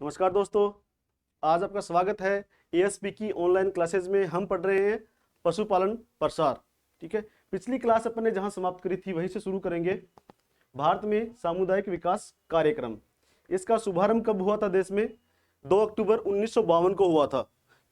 नमस्कार दोस्तों, आज आपका स्वागत है एएसपी की ऑनलाइन क्लासेज में। हम पढ़ रहे हैं पशुपालन प्रसार। ठीक है, पिछली क्लास अपन ने जहां समाप्त करी थी वहीं से शुरू करेंगे। भारत में सामुदायिक विकास कार्यक्रम, इसका शुभारंभ कब हुआ था देश में? 2 अक्टूबर 1952 को हुआ था।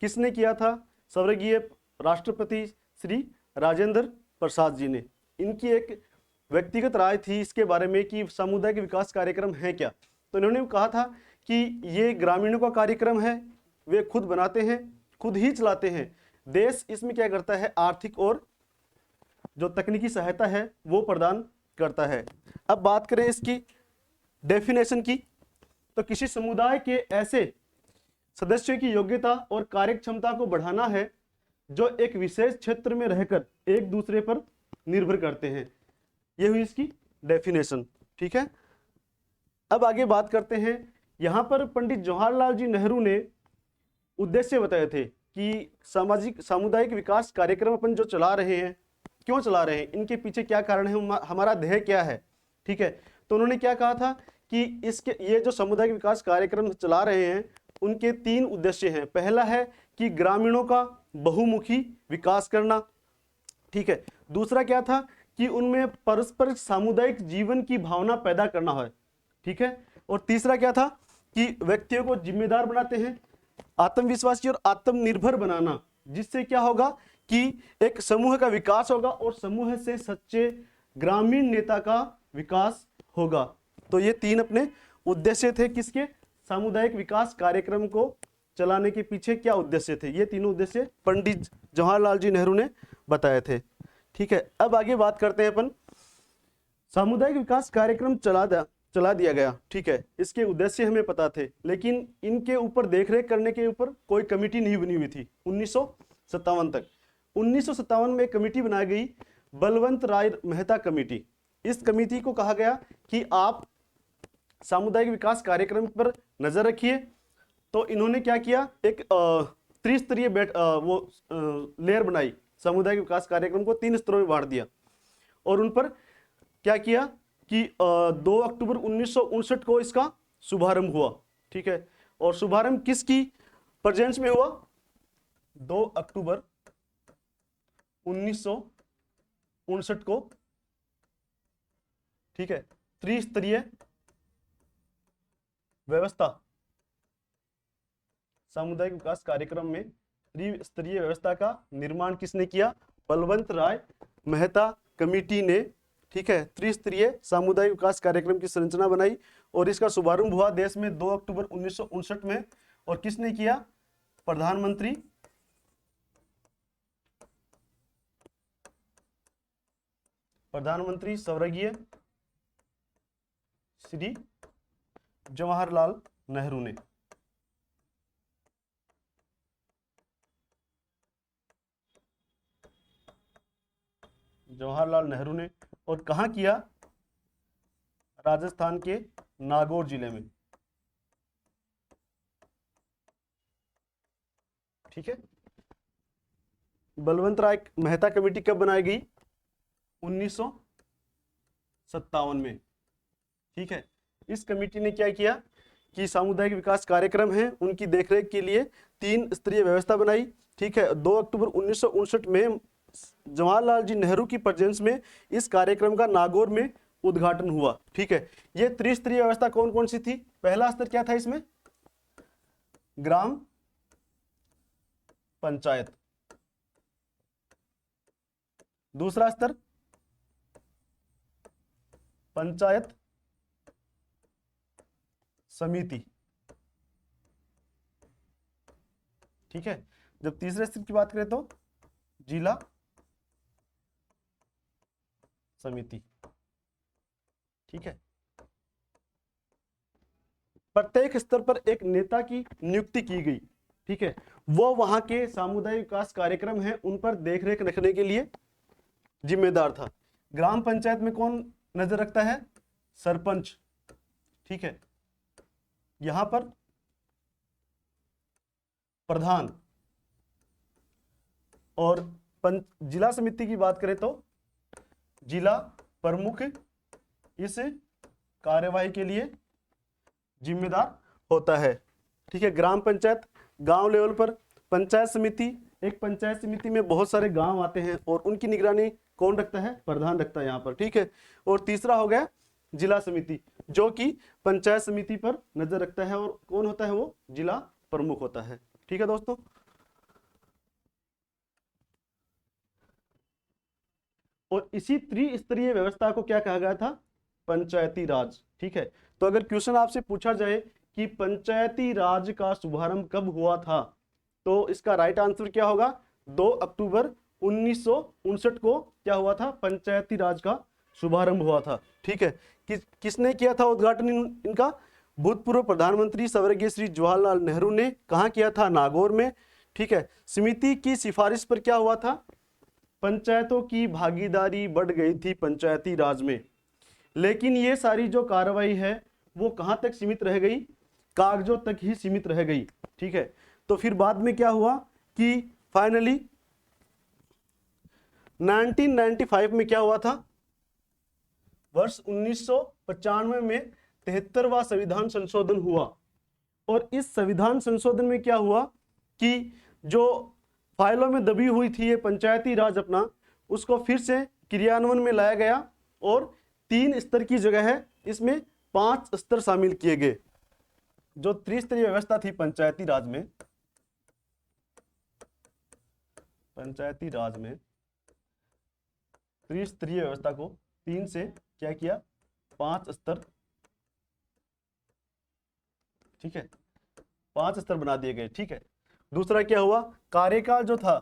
किसने किया था? स्वर्गीय राष्ट्रपति श्री राजेंद्र प्रसाद जी ने। इनकी एक व्यक्तिगत राय थी इसके बारे में कि सामुदायिक विकास कार्यक्रम है क्या। तो इन्होंने कहा था कि ये ग्रामीणों का कार्यक्रम है, वे खुद बनाते हैं, खुद ही चलाते हैं। देश इसमें क्या करता है? आर्थिक और जो तकनीकी सहायता है वो प्रदान करता है। अब बात करें इसकी डेफिनेशन की, तो किसी समुदाय के ऐसे सदस्यों की योग्यता और कार्य क्षमता को बढ़ाना है जो एक विशेष क्षेत्र में रहकर एक दूसरे पर निर्भर करते हैं। यह हुई इसकी डेफिनेशन। ठीक है, अब आगे बात करते हैं। यहां पर पंडित जवाहरलाल जी नेहरू ने उद्देश्य बताए थे कि सामुदायिक विकास कार्यक्रम अपन जो चला रहे हैं, क्यों चला रहे हैं, इनके पीछे क्या कारण है, हमारा ध्येय क्या है। ठीक है, तो उन्होंने क्या कहा था कि ये जो सामुदायिक विकास कार्यक्रम चला रहे हैं उनके 3 उद्देश्य हैं। पहला है कि ग्रामीणों का बहुमुखी विकास करना। ठीक है, दूसरा क्या था कि उनमें परस्पर सामुदायिक जीवन की भावना पैदा करना है। ठीक है, और तीसरा क्या था कि व्यक्तियों को जिम्मेदार बनाते हैं, आत्मविश्वासी और आत्मनिर्भर बनाना, जिससे क्या होगा कि एक समूह का विकास होगा और समूह से सच्चे ग्रामीण नेता का विकास होगा। तो ये 3 अपने उद्देश्य थे। किसके? सामुदायिक विकास कार्यक्रम को चलाने के पीछे क्या उद्देश्य थे? ये तीनों उद्देश्य पंडित जवाहरलाल जी नेहरू ने बताए थे। ठीक है, अब आगे बात करते हैं अपन। सामुदायिक विकास कार्यक्रम चला दिया गया। ठीक है, इसके उद्देश्य हमें पता थे, लेकिन इनके ऊपर देखरेख करने के ऊपर कोई कमेटी नहीं बनी हुई थी 1957 तक। 1957 में एक कमेटी बनाई गई, बलवंत राय मेहता कमेटी। इस कमेटी को कहा गया कि आप सामुदायिक विकास कार्यक्रम पर नजर रखिए। तो इन्होंने क्या किया, एक त्रिस्तरीय लेयर बनाई। सामुदायिक विकास कार्यक्रम को 3 स्तरों में बांट दिया और उन पर क्या किया कि 2 अक्टूबर 1959 को इसका शुभारंभ हुआ। ठीक है, और शुभारंभ किसकी प्रेजेंस में हुआ? 2 अक्टूबर 1959 को। ठीक है, त्रिस्तरीय व्यवस्था, सामुदायिक विकास कार्यक्रम में त्रिस्तरीय व्यवस्था का निर्माण किसने किया? बलवंत राय मेहता कमेटी ने। ठीक है, त्रिस्तरीय सामुदायिक विकास कार्यक्रम की संरचना बनाई और इसका शुभारंभ हुआ देश में 2 अक्टूबर 1959 में। और किसने किया? प्रधानमंत्री स्वर्गीय श्री जवाहरलाल नेहरू ने। जवाहरलाल नेहरू ने। और कहां किया? राजस्थान के नागौर जिले में। ठीक है, बलवंत राय मेहता कमेटी कब बनाई गई? 1957 में। ठीक है, इस कमेटी ने क्या किया कि सामुदायिक विकास कार्यक्रम है उनकी देखरेख के लिए 3 स्तरीय व्यवस्था बनाई। ठीक है, 2 अक्टूबर 1959 में जवाहरलाल जी नेहरू की प्रेजेंस में इस कार्यक्रम का नागौर में उद्घाटन हुआ। ठीक है, ये त्रिस्तरीय व्यवस्था कौन कौन सी थी? पहला स्तर क्या था इसमें? ग्राम पंचायत। दूसरा स्तर पंचायत समिति। ठीक है, जब तीसरे स्तर की बात करें तो जिला समिति। ठीक है, प्रत्येक स्तर पर एक नेता की नियुक्ति की गई। ठीक है, वो वहां के सामुदायिक विकास कार्यक्रम है उन पर देखरेख रखने के लिए जिम्मेदार था। ग्राम पंचायत में कौन नजर रखता है? सरपंच। ठीक है, यहां पर प्रधान। और जिला समिति की बात करें तो जिला प्रमुख इस कार्यवाही के लिए जिम्मेदार होता है। ठीक है। ग्राम पंचायत गांव लेवल पर, पंचायत समिति, एक पंचायत समिति में बहुत सारे गांव आते हैं और उनकी निगरानी कौन रखता है? प्रधान रखता है यहाँ पर, ठीक है। और तीसरा हो गया जिला समिति, जो कि पंचायत समिति पर नजर रखता है और कौन होता है? वो जिला प्रमुख होता है, ठीक है दोस्तों। और इसी त्रिस्तरीय व्यवस्था को क्या कहा गया था? पंचायती राज, ठीक है। तो अगर क्वेश्चन आपसे पूछा जाए कि पंचायती राज का शुभारंभ कब हुआ था, तो इसका राइट आंसर क्या होगा? 2 अक्टूबर 1959 को क्या हुआ था? पंचायती राज का शुभारंभ हुआ था, ठीक है। किसने किया था उद्घाटन इनका? भूतपूर्व प्रधानमंत्री स्वर्गीय श्री जवाहरलाल नेहरू ने कहा किया था? नागौर में, ठीक है। समिति की सिफारिश पर क्या हुआ था? पंचायतों की भागीदारी बढ़ गई थी पंचायती राज में, लेकिन ये सारी जो कार्रवाई है वो कहां तक सीमित रह गई? कागजों तक ही सीमित रह गई, ठीक है। तो फिर बाद में क्या हुआ कि फाइनली 1995 में क्या हुआ था? वर्ष 1995 में 73वां संविधान संशोधन हुआ। और इस संविधान संशोधन में क्या हुआ कि जो फाइलों में दबी हुई थी ये पंचायती राज अपना, उसको फिर से क्रियान्वयन में लाया गया और 3 स्तर की जगह है इसमें 5 स्तर शामिल किए गए। जो त्रिस्तरीय व्यवस्था थी पंचायती राज में, त्रिस्तरीय व्यवस्था को 3 से क्या किया? 5 स्तर, ठीक है, 5 स्तर बना दिए गए, ठीक है। दूसरा क्या हुआ? कार्यकाल जो था,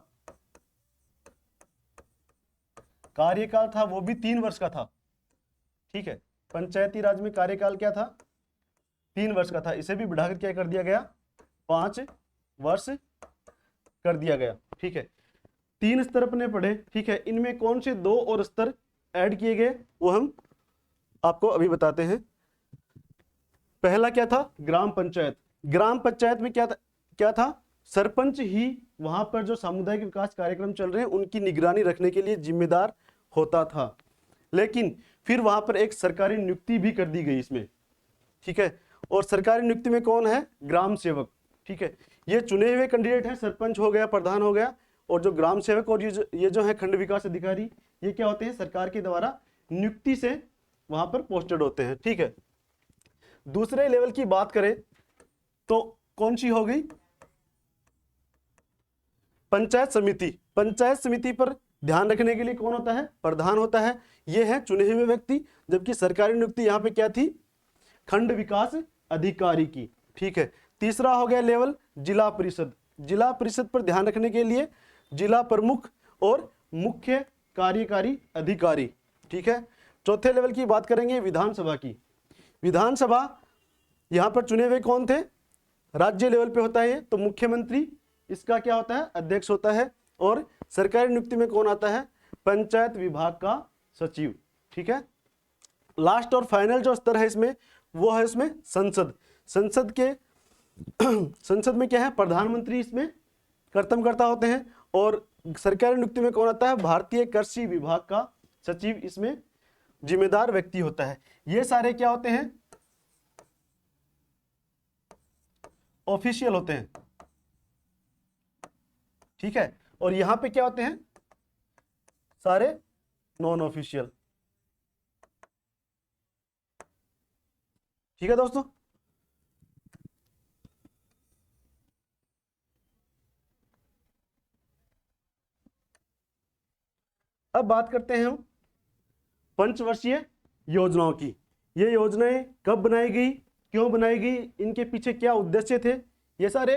कार्यकाल था वो भी 3 वर्ष का था, ठीक है। पंचायती राज में कार्यकाल क्या था? 3 वर्ष का था। इसे भी बढ़ाकर क्या कर दिया गया? 5 वर्ष कर दिया गया, ठीक है। 3 स्तर अपने पढ़े, ठीक है। इनमें कौन से 2 और स्तर ऐड किए गए वो हम आपको अभी बताते हैं। पहला क्या था? ग्राम पंचायत। ग्राम पंचायत में क्या था? सरपंच ही वहां पर जो सामुदायिक विकास कार्यक्रम चल रहे हैं उनकी निगरानी रखने के लिए जिम्मेदार होता था। लेकिन फिर वहां पर एक सरकारी नियुक्ति भी कर दी गई इसमें, ठीक है। और सरकारी नियुक्ति में कौन है? ग्राम सेवक, ठीक है। ये चुने हुए कैंडिडेट हैं, सरपंच हो गया, प्रधान हो गया, और जो ग्राम सेवक और ये जो है खंड विकास अधिकारी, ये क्या होते हैं? सरकार के द्वारा नियुक्ति से वहां पर पोस्टेड होते हैं, ठीक है। दूसरे लेवल की बात करें तो कौन सी हो गई? पंचायत समिति। पंचायत समिति पर ध्यान रखने के लिए कौन होता है? प्रधान होता है। ये है चुने हुए व्यक्ति, जबकि सरकारी नियुक्ति यहाँ पे क्या थी? खंड विकास अधिकारी की, ठीक है। तीसरा हो गया लेवल जिला परिषद। जिला परिषद पर ध्यान रखने के लिए जिला प्रमुख और मुख्य कार्यकारी अधिकारी, ठीक है। चौथे लेवल की बात करेंगे विधानसभा की। विधानसभा यहाँ पर चुने हुए कौन थे? राज्य लेवल पे होता है, तो मुख्यमंत्री इसका क्या होता है? अध्यक्ष होता है। और सरकारी नियुक्ति में कौन आता है? पंचायत विभाग का सचिव, ठीक है। लास्ट और फाइनल जो स्तर है इसमें वो है इसमें संसद। संसद में क्या है? प्रधानमंत्री इसमें कर्तव्यकर्ता होते हैं। और सरकारी नियुक्ति में कौन आता है? भारतीय कृषि विभाग का सचिव इसमें जिम्मेदार व्यक्ति होता है। ये सारे क्या होते हैं? ऑफिशियल होते हैं, ठीक है। और यहां पे क्या होते हैं? सारे नॉन ऑफिशियल, ठीक है दोस्तों। अब बात करते हैं हम पंचवर्षीय योजनाओं की। ये योजनाएं कब बनाई गई, क्यों बनाई गई, इनके पीछे क्या उद्देश्य थे, ये सारे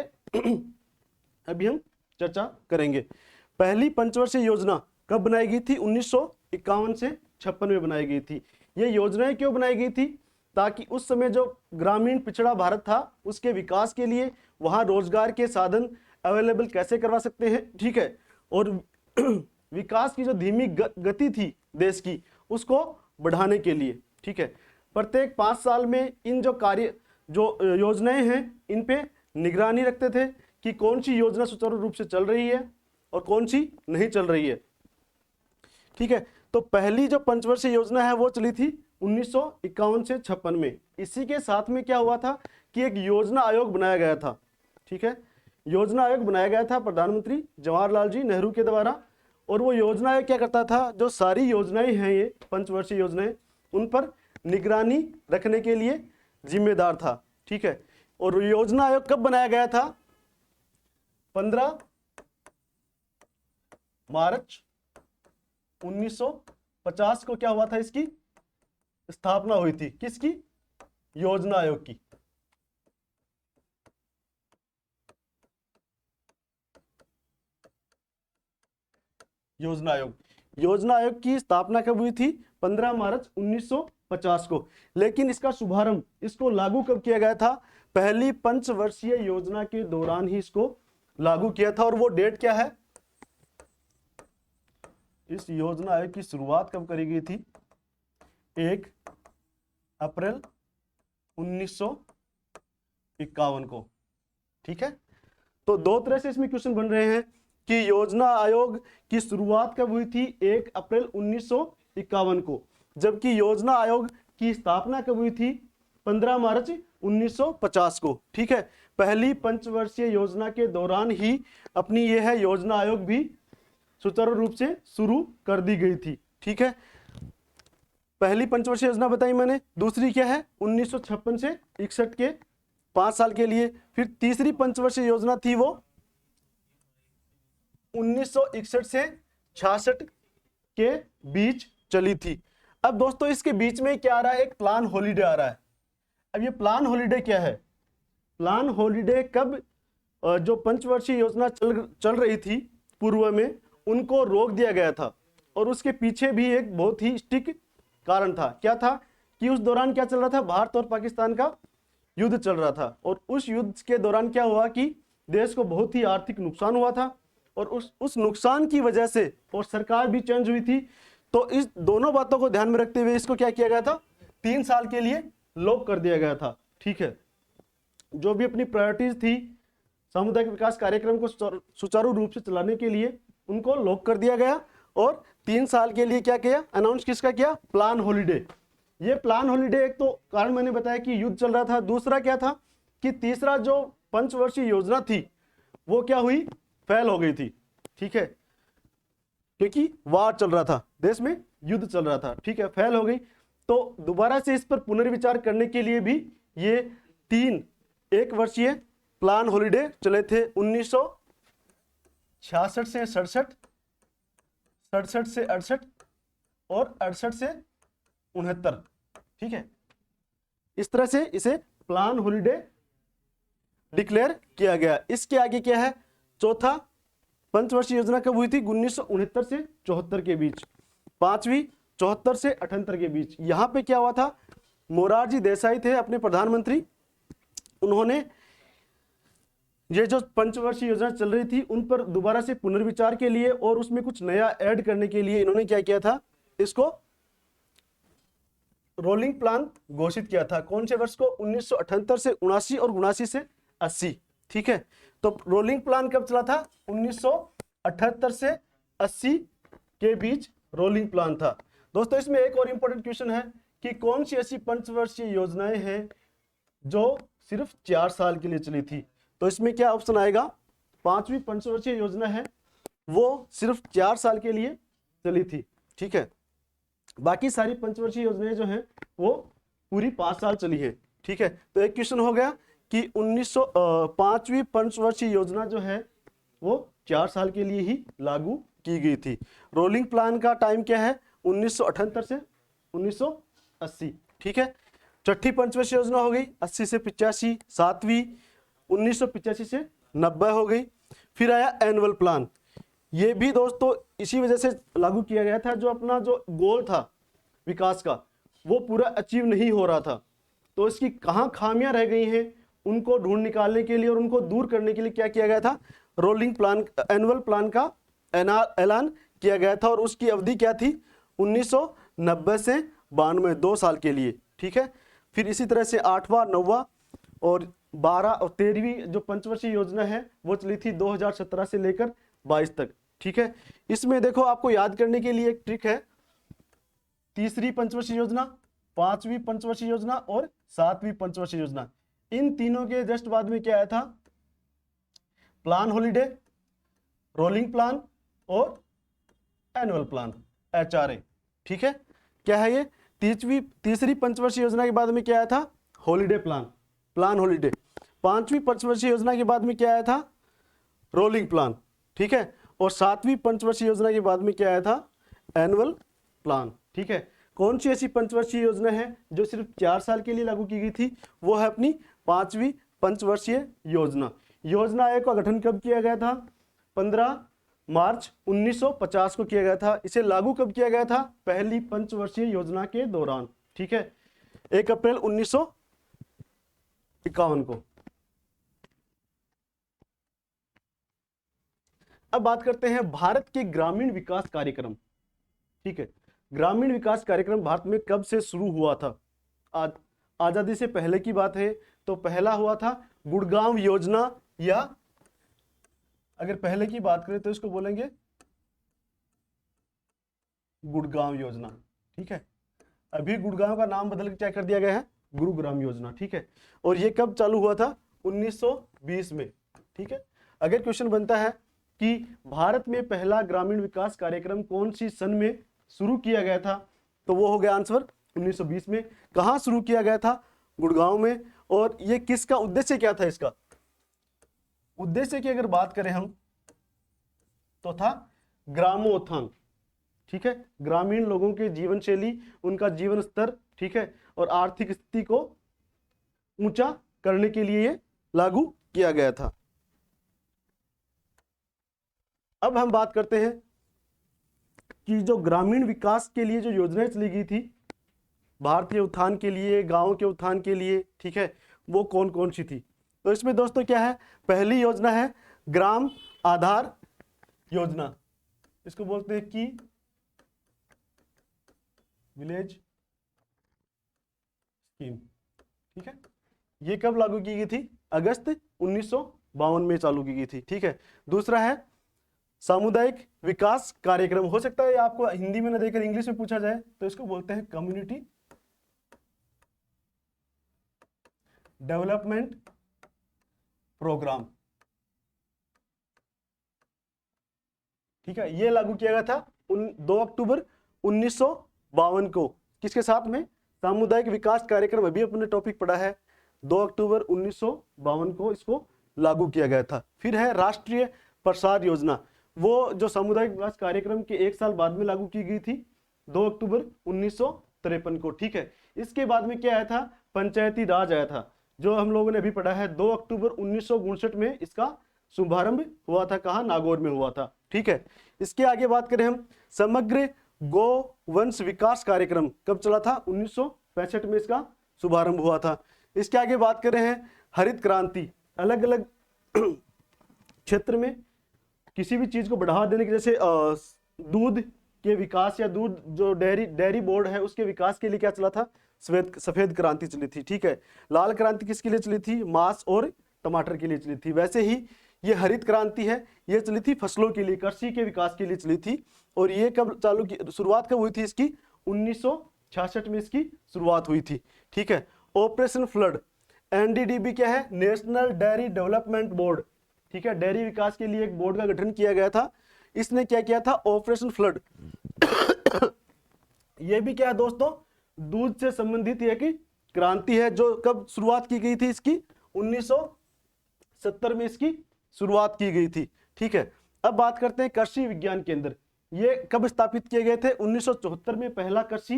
अभी हम चर्चा करेंगे। पहली पंचवर्षीय योजना कब बनाई गई थी? 1951 से 56 में बनाई गई थी। ये योजनाएं क्यों बनाई गई थी? ताकि उस समय जो ग्रामीण पिछड़ा भारत था उसके विकास के लिए वहां रोजगार के साधन अवेलेबल कैसे करवा सकते हैं, ठीक है। और विकास की जो धीमी गति थी देश की, उसको बढ़ाने के लिए, ठीक है। प्रत्येक 5 साल में इन जो योजनाएं हैं इन पे निगरानी रखते थे कि कौन सी योजना सुचारू रूप से चल रही है और कौन सी नहीं चल रही है, ठीक है। तो पहली जो पंचवर्षीय योजना है वो चली थी 1951 से 56 में। इसी के साथ में क्या हुआ था कि एक योजना आयोग बनाया गया था, ठीक है। योजना आयोग बनाया गया था प्रधानमंत्री जवाहरलाल जी नेहरू के द्वारा, और वो योजना आयोग क्या करता था, जो सारी योजनाएं हैं ये पंचवर्षीय योजनाएं, उन पर निगरानी रखने के लिए जिम्मेदार था। ठीक है। और योजना आयोग कब बनाया गया था? 15 मार्च 1950 को क्या हुआ था, इसकी स्थापना हुई थी। किसकी? योजना आयोग की। योजना आयोग की स्थापना कब हुई थी? 15 मार्च 1950 को। लेकिन इसका शुभारंभ, इसको लागू कब किया गया था? पहली पंचवर्षीय योजना के दौरान ही इसको लागू किया था। और वो डेट क्या है? इस योजना आयोग की शुरुआत कब करी गई थी? 1 अप्रैल 1951 को। ठीक है। तो दो तरह से इसमें क्वेश्चन बन रहे हैं कि योजना आयोग की शुरुआत कब हुई थी? 1 अप्रैल 1951 को, जबकि योजना आयोग की स्थापना कब हुई थी? 15 मार्च 1950 को। ठीक है। पहली पंचवर्षीय योजना के दौरान ही अपनी यह है योजना आयोग भी सुचारू रूप से शुरू कर दी गई थी। ठीक है। पहली पंचवर्षीय योजना बताई मैंने। दूसरी क्या है? 1956 से 61 के 5 साल के लिए। फिर तीसरी पंचवर्षीय योजना थी वो 1961 से 66 के बीच चली थी। अब दोस्तों इसके बीच में क्या आ रहा है? एक प्लान हॉलीडे आ रहा है। अब ये प्लान हॉलीडे क्या है? प्लान हॉलीडे कब जो पंचवर्षीय योजना चल रही थी पूर्व में, उनको रोक दिया गया था। और उसके पीछे भी एक बहुत ही स्टिक कारण था। क्या था? कि उस दौरान क्या चल रहा था? भारत और पाकिस्तान का युद्ध चल रहा था। और उस युद्ध के दौरान क्या हुआ कि देश को बहुत ही आर्थिक नुकसान हुआ था। और उस नुकसान की वजह से, और सरकार भी चेंज हुई थी, तो इस दोनों बातों को ध्यान में रखते हुए इसको क्या किया गया था? 3 साल के लिए लॉक कर दिया गया था। ठीक है। जो भी अपनी प्रायोरिटीज थी सामुदायिक विकास कार्यक्रम को सुचारू रूप से चलाने के लिए, उनको लॉक कर दिया गया। और 3 साल के लिए क्या किया? अनाउंस किसका किया? Plan holiday. ये प्लान हॉलीडे, एक तो कारण मैंने बताया कि युद्ध चल रहा था। दूसरा क्या था कि तीसरा जो पंचवर्षीय योजना थी वो क्या हुई? फेल हो गई थी। ठीक है। क्योंकि वार चल रहा था, देश में युद्ध चल रहा था। ठीक है। फेल हो गई। तो दोबारा से इस पर पुनर्विचार करने के लिए भी ये 3 एक वर्षीय प्लान हॉलीडे चले थे। 1966 से 67, 67 से 68 और 68 से 69। ठीक है। इस तरह से इसे प्लान हॉलीडे डिक्लेयर किया गया। इसके आगे क्या है? चौथा पंचवर्षीय योजना कब हुई थी? 1969 से 74 के बीच। पांचवी 74 से 78 के बीच। यहां पे क्या हुआ था? मोरारजी देसाई थे अपने प्रधानमंत्री। उन्होंने ये जो पंचवर्षीय योजना चल रही थी उन पर दोबारा से पुनर्विचार के लिए और उसमें कुछ नया ऐड करने के लिए इन्होंने क्या किया था? इसको रोलिंग प्लान घोषित किया था। कौन से वर्ष को? 1978 से 79 और 79 से 80। ठीक है। तो रोलिंग प्लान कब चला था? 1978 से 80 के बीच रोलिंग प्लान था। दोस्तों इसमें एक और इंपॉर्टेंट क्वेश्चन है कि कौन सी ऐसी पंचवर्षीय योजनाएं हैं जो सिर्फ 4 साल के लिए चली थी? तो इसमें क्या ऑप्शन आएगा? 5वीं पंचवर्षीय योजना है, वो सिर्फ 4 साल के लिए चली थी। ठीक है। बाकी सारी पंचवर्षीय योजनाएं जो हैं वो पूरी 5 साल चली है। ठीक है। तो एक क्वेश्चन हो गया कि 5वीं पंचवर्षीय योजना जो है वो 4 साल के लिए ही लागू की गई थी। रोलिंग प्लान का टाइम क्या है? 1978 से 1980। ठीक है। छठी पंचवर्षीय योजना हो गई 80 से 85। 7वीं 1985 से 90 हो गई। फिर आया एनुअल प्लान। ये भी दोस्तों इसी वजह से लागू किया गया था, जो अपना जो गोल था विकास का वो पूरा अचीव नहीं हो रहा था। तो इसकी कहाँ खामियां रह गई हैं उनको ढूंढ निकालने के लिए और उनको दूर करने के लिए क्या किया गया था? रोलिंग प्लान, एनुअल प्लान का ऐलान किया गया था। और उसकी अवधि क्या थी? 1990 से 92, 2 साल के लिए। ठीक है। फिर इसी तरह से 8वां, 9वां और 12 और 13वीं जो पंचवर्षीय योजना है वो चली थी 2017 से लेकर 22 तक। ठीक है। इसमें देखो आपको याद करने के लिए एक ट्रिक है। तीसरी पंचवर्षीय योजना, 5वीं पंचवर्षीय योजना और 7वीं पंचवर्षीय योजना, इन तीनों के जस्ट बाद में क्या आया था? प्लान हॉलिडे, रोलिंग प्लान और एनुअल प्लान, HRA। ठीक है, क्या है ये? तीसरी पंचवर्षीय योजना के बाद में क्या आया था? Holiday plan, plan holiday. पांचवी पंचवर्षीय योजना के बाद में क्या आया था? Rolling plan. ठीक है, और सातवीं पंचवर्षीय योजना के बाद में क्या आया था? Annual plan. ठीक है, कौन सी ऐसी पंचवर्षीय योजना है जो सिर्फ 4 साल के लिए लागू की गई थी? वो है अपनी पांचवी पंचवर्षीय योजना। योजना आयोग का गठन कब किया गया था? 15 मार्च 1950 को किया गया था। इसे लागू कब किया गया था? पहली पंचवर्षीय योजना के दौरान। ठीक है, 1 अप्रैल 1951 को। अब बात करते हैं भारत के ग्रामीण विकास कार्यक्रम। ठीक है, ग्रामीण विकास कार्यक्रम भारत में कब से शुरू हुआ था? आजादी से पहले की बात है तो पहला हुआ था गुड़गांव योजना, या अगर पहले की बात करें तो इसको बोलेंगे गुड़गांव योजना। ठीक है, अभी गुड़गांव का नाम बदल के क्या कर दिया गया है? गुरुग्राम योजना। ठीक है, और ये कब चालू हुआ था? 1920 में। ठीक है, अगर क्वेश्चन बनता है कि भारत में पहला ग्रामीण विकास कार्यक्रम कौन सी सन में शुरू किया गया था, तो वो हो गया आंसर 1920 में। कहां शुरू किया गया था? गुड़गांव में। और ये किसका उद्देश्य क्या था? इसका उद्देश्य की अगर बात करें हम तो था ग्रामोत्थान। ठीक है, ग्रामीण लोगों के जीवन शैली, उनका जीवन स्तर, ठीक है, और आर्थिक स्थिति को ऊंचा करने के लिए ये लागू किया गया था। अब हम बात करते हैं कि जो ग्रामीण विकास के लिए जो योजनाएं चली गई थी भारतीय उत्थान के लिए, गांव के उत्थान के लिए, ठीक है, वो कौन कौन सी थी? तो इसमें दोस्तों क्या है? पहली योजना है ग्राम आधार योजना, इसको बोलते हैं कि विलेज स्कीम। ठीक है, ये कब लागू की गई थी? अगस्त 1952 में चालू की गई थी। ठीक है, दूसरा है सामुदायिक विकास कार्यक्रम। हो सकता है आपको हिंदी में न देकर इंग्लिश में पूछा जाए, तो इसको बोलते हैं कम्युनिटी डेवलपमेंट प्रोग्राम। ठीक है, ये लागू किया गया था 2 अक्टूबर 1952 को। किसके साथ में? सामुदायिक विकास कार्यक्रम, अभी अपने टॉपिक पढ़ा है, 2 अक्टूबर 1952 को इसको लागू किया गया था। फिर है राष्ट्रीय प्रसार योजना, वो जो सामुदायिक विकास कार्यक्रम के 1 साल बाद में लागू की गई थी, 2 अक्टूबर 1953 को। ठीक है, इसके बाद में क्या आया था? पंचायती राज आया था, जो हम लोगों ने अभी पढ़ा है। 2 अक्टूबर 1959 में इसका शुभारंभ हुआ था। कहाँ? नागौर में हुआ था। ठीक है, इसके आगे बात करें हम, समग्र गो वंश विकास कार्यक्रम कब चला था? 1965 में इसका शुभारंभ हुआ था। इसके आगे बात कर रहे हैं हरित क्रांति। अलग अलग क्षेत्र में किसी भी चीज को बढ़ावा देने के, जैसे दूध के विकास या दूध जो डेयरी बोर्ड है उसके विकास के लिए क्या चला था? सफेद क्रांति चली थी। ठीक है, लाल क्रांति किसके लिए चली थी? मांस और टमाटर के लिए चली थी। वैसे ही ये हरित क्रांति है, ये चली थी फसलों के लिए, कृषि के विकास के लिए चली थी। और ये कब चालू की, शुरुआत कब हुई थी इसकी? 1966 में इसकी शुरुआत हुई थी। ठीक है, ऑपरेशन फ्लड, NDDB क्या है? National dairy development board. ठीक है, डेयरी विकास के लिए एक बोर्ड का गठन किया गया था। इसने क्या किया था? Operation flood. ये भी क्या है दोस्तों? दूध से संबंधित एक क्रांति है, जो कब शुरुआत की गई थी इसकी? 1970 में इसकी शुरुआत की गई थी। ठीक है, अब बात करते हैं कृषि विज्ञान केंद्र। ये कब स्थापित किए गए थे? 1974 में पहला कृषि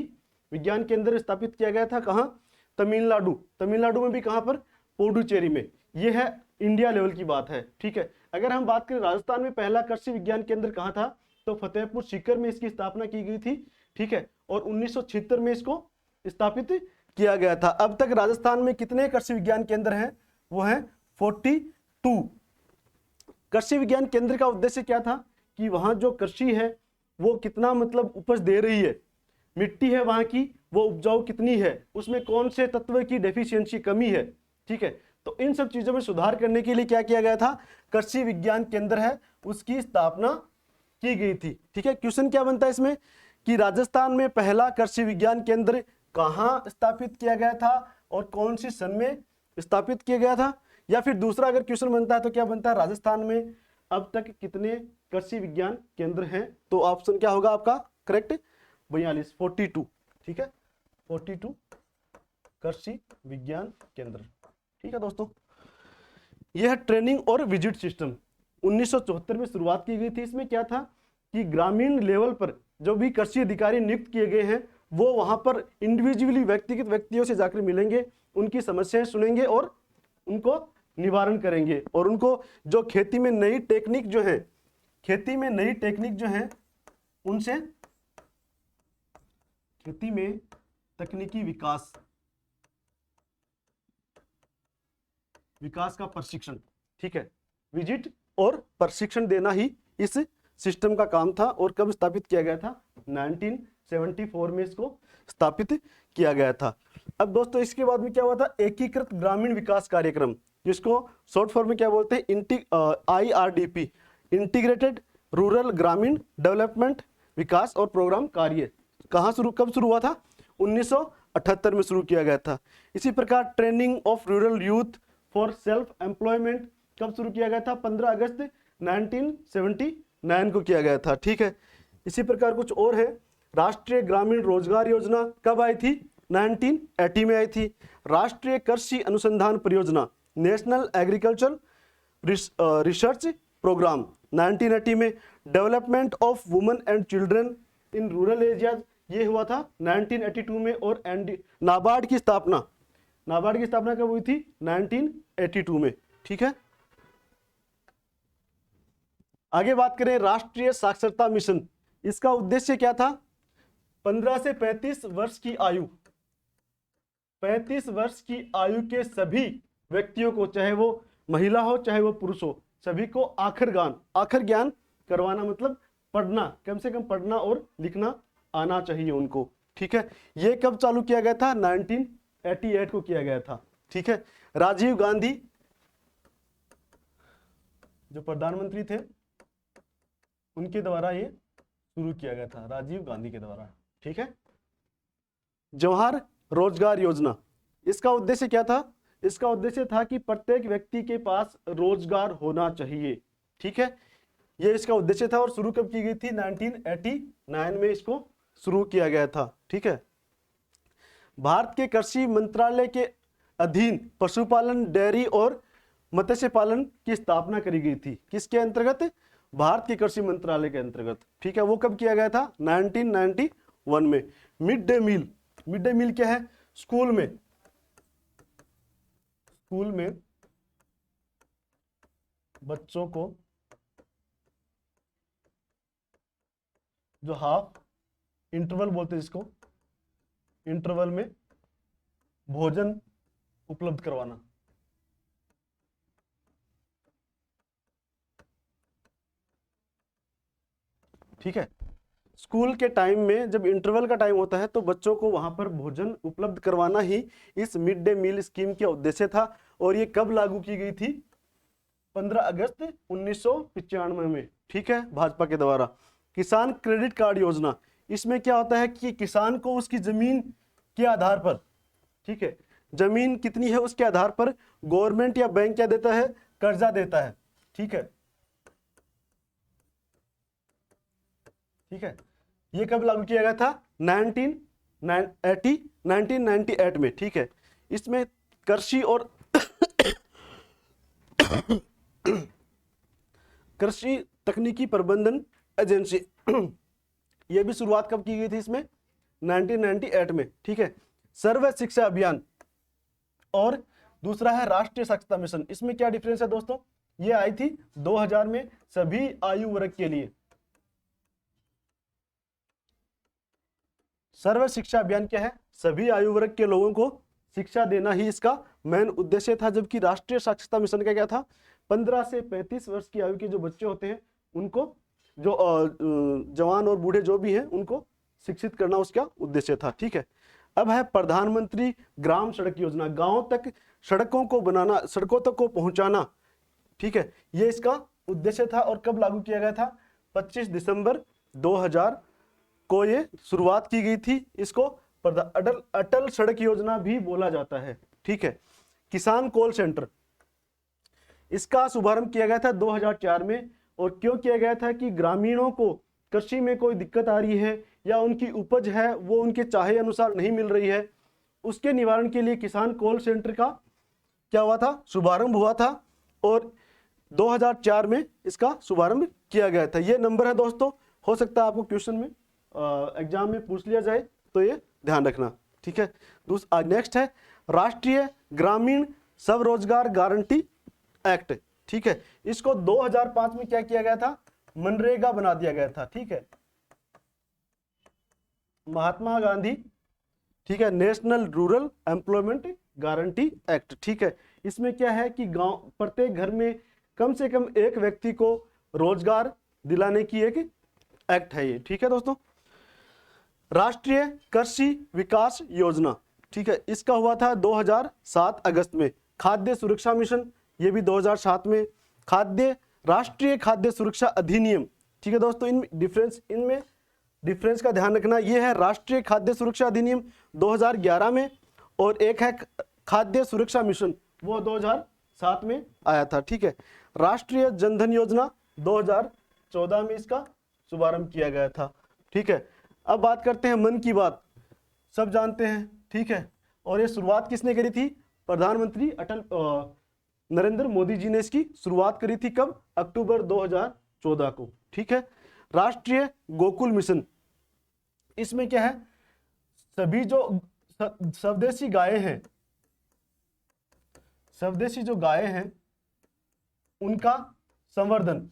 विज्ञान केंद्र स्थापित किया गया था। कहाँ? तमिलनाडु। तमिलनाडु में भी कहाँ पर? पुडुचेरी में। ये है इंडिया लेवल की बात है। ठीक है, अगर हम बात करें राजस्थान में पहला कृषि विज्ञान केंद्र कहाँ था, तो फतेहपुर सीकर में इसकी स्थापना की गई थी। ठीक है, और 1976 में इसको स्थापित किया गया था। अब तक राजस्थान में कितने कृषि विज्ञान केंद्र हैं? वो हैं 42। कृषि विज्ञान केंद्र का उद्देश्य क्या था? कि वहां जो कृषि है वो कितना मतलब उपज दे रही है, मिट्टी है वहां की वो उपजाऊ कितनी है, उसमें कौन से तत्व की डेफिशिएंसी कमी है। ठीक है, तो इन सब चीजों में सुधार करने के लिए क्या किया गया था? कृषि विज्ञान केंद्र है उसकी स्थापना की गई थी। ठीक है, क्वेश्चन क्या बनता है इसमें कि राजस्थान में पहला कृषि विज्ञान केंद्र कहां स्थापित किया गया था और कौन सी सन में स्थापित किया गया था? या फिर दूसरा अगर क्वेश्चन बनता है तो क्या बनता है, राजस्थान में अब तक कितने कृषि विज्ञान केंद्र हैं, तो ऑप्शन क्या होगा आपका करेक्ट 42, 42, ठीक है 42 कृषि विज्ञान केंद्र। ठीक है दोस्तों, यह है ट्रेनिंग और विजिट सिस्टम 1974 में शुरुआत की गई थी। इसमें क्या था कि ग्रामीण लेवल पर जो भी कृषि अधिकारी नियुक्त किए गए हैं वो वहां पर इंडिविजुअली व्यक्तिगत व्यक्तियों से जाकर मिलेंगे, उनकी समस्याएं सुनेंगे और उनको निवारण करेंगे, और उनको जो खेती में नई टेक्निक जो है, खेती में नई टेक्निक जो है उनसे खेती में तकनीकी विकास का प्रशिक्षण, ठीक है विजिट और प्रशिक्षण देना ही इस सिस्टम का काम था। और कब स्थापित किया गया था, 1974 में इसको स्थापित किया गया था। अब दोस्तों इसके बाद में क्या हुआ था, एकीकृत ग्रामीण विकास कार्यक्रम, जिसको शॉर्ट फॉर्म में क्या बोलते हैं, IRDP, इंटीग्रेटेड रूरल ग्रामीण डेवलपमेंट विकास और प्रोग्राम कार्य, कब शुरू हुआ था, 1978 में शुरू किया गया था। इसी प्रकार training of rural youth for self employment कब शुरू किया गया था, 15 अगस्त 1979 को किया गया था। ठीक है, इसी प्रकार कुछ और है, राष्ट्रीय ग्रामीण रोजगार योजना कब आई थी, 1980 में आई थी। राष्ट्रीय कृषि अनुसंधान परियोजना, नेशनल एग्रीकल्चर रिसर्च प्रोग्राम 1980 में। Development of women and children in rural areas, ये हुआ था 1982 में। और नाबार्ड की स्थापना कब हुई थी, 1982 में। ठीक है, आगे बात करें राष्ट्रीय साक्षरता मिशन, इसका उद्देश्य क्या था, 15 से 35 वर्ष की आयु, 35 वर्ष की आयु के सभी व्यक्तियों को, चाहे वो महिला हो चाहे वो पुरुष हो, सभी को आखर ज्ञान करवाना, मतलब पढ़ना, कम से कम पढ़ना और लिखना आना चाहिए उनको। ठीक है, ये कब चालू किया गया था, 1988 को किया गया था। ठीक है, राजीव गांधी जो प्रधानमंत्री थे उनके द्वारा ये शुरू किया गया था, राजीव गांधी के द्वारा। ठीक है, जवाहर रोजगार योजना, इसका उद्देश्य क्या था, इसका उद्देश्य था कि प्रत्येक व्यक्ति के पास रोजगार होना चाहिए। ठीक है, ये इसका उद्देश्य था। और शुरू कब की गई थी, 1989 में इसको शुरू किया गया था। ठीक है, भारत के कृषि मंत्रालय के अधीन पशुपालन, डेयरी और मत्स्य पालन की स्थापना करी गई थी। किसके अंतर्गत, भारत के कृषि मंत्रालय के अंतर्गत। ठीक है, वो कब किया गया था, 1991 में। मिड डे मील क्या है, स्कूल में बच्चों को जो हाफ इंटरवल बोलते हैं, जिसको इंटरवल में भोजन उपलब्ध करवाना। ठीक है, स्कूल के टाइम में जब इंटरवल का टाइम होता है तो बच्चों को वहां पर भोजन उपलब्ध करवाना ही इस मिड डे मील स्कीम का उद्देश्य था। और ये कब लागू की गई थी, 15 अगस्त 1995 में। ठीक है, भाजपा के द्वारा। किसान क्रेडिट कार्ड योजना, इसमें क्या होता है कि किसान को उसकी जमीन के आधार पर, ठीक है, जमीन कितनी है उसके आधार पर गवर्नमेंट या बैंक क्या देता है, कर्जा देता है। ठीक है, ये कब लागू किया गया था, 1998 में। ठीक है, इसमें कृषि और कृषि तकनीकी प्रबंधन एजेंसी ये भी शुरुआत कब की गई थी, इसमें 1998 में। ठीक है, सर्व शिक्षा अभियान और दूसरा है राष्ट्रीय साक्षरता मिशन। इसमें क्या डिफरेंस है दोस्तों, ये आई थी 2000 में सभी आयु वर्ग के लिए। सर्व शिक्षा अभियान क्या है, सभी आयु वर्ग के लोगों को शिक्षा देना ही इसका मेन उद्देश्य था। जबकि राष्ट्रीय साक्षरता मिशन का क्या था, 15 से 35 वर्ष की आयु के जो बच्चे होते हैं उनको, जो जवान और बूढ़े जो भी हैं, उनको शिक्षित करना उसका उद्देश्य था। ठीक है, अब है प्रधानमंत्री ग्राम सड़क योजना, गांव तक सड़कों को बनाना, सड़कों तक को पहुंचाना। ठीक है, ये इसका उद्देश्य था। और कब लागू किया गया था, 25 दिसंबर 2000 को ये शुरुआत की गई थी। इसको अटल सड़क योजना भी बोला जाता है। ठीक है, किसान कॉल सेंटर, इसका शुभारंभ किया गया था 2004 में। और क्यों किया गया था कि ग्रामीणों को कृषि में कोई दिक्कत आ रही है या उनकी उपज है वो उनके चाहे अनुसार नहीं मिल रही है, उसके निवारण के लिए किसान कॉल सेंटर का क्या हुआ था, शुभारंभ हुआ था। और 2004 में इसका शुभारंभ किया गया था। ये नंबर है दोस्तों, हो सकता है आपको क्वेश्चन में एग्जाम में पूछ लिया जाए, तो ये ध्यान रखना, ठीक है। नेक्स्ट है राष्ट्रीय ग्रामीण स्वरोजगार गारंटी एक्ट, ठीक है। इसको 2005 में क्या किया गया था, मनरेगा बना दिया गया था, ठीक है, महात्मा गांधी, ठीक है, national rural employment guarantee act, ठीक है। इसमें क्या है कि गांव प्रत्येक घर में कम से कम एक व्यक्ति को रोजगार दिलाने की एक एक्ट है ये, ठीक है दोस्तों। राष्ट्रीय कृषि विकास योजना, ठीक है, इसका हुआ था 2007 अगस्त में। खाद्य सुरक्षा मिशन, ये भी 2007 में। राष्ट्रीय खाद्य सुरक्षा अधिनियम, ठीक है दोस्तों, इनमें डिफरेंस का ध्यान रखना। ये है राष्ट्रीय खाद्य सुरक्षा अधिनियम 2011 में, और एक है खाद्य सुरक्षा मिशन, वो 2007 में आया था, ठीक है। राष्ट्रीय जनधन योजना 2014 में इसका शुभारंभ किया गया था, ठीक है। अब बात करते हैं मन की बात, सब जानते हैं, ठीक है। और ये शुरुआत किसने करी थी, प्रधानमंत्री नरेंद्र मोदी जी ने इसकी शुरुआत करी थी। कब, अक्टूबर 2014 को, ठीक है। राष्ट्रीय गोकुल मिशन, इसमें क्या है, सभी जो स्वदेशी गायें हैं, स्वदेशी जो गायें हैं उनका संवर्धन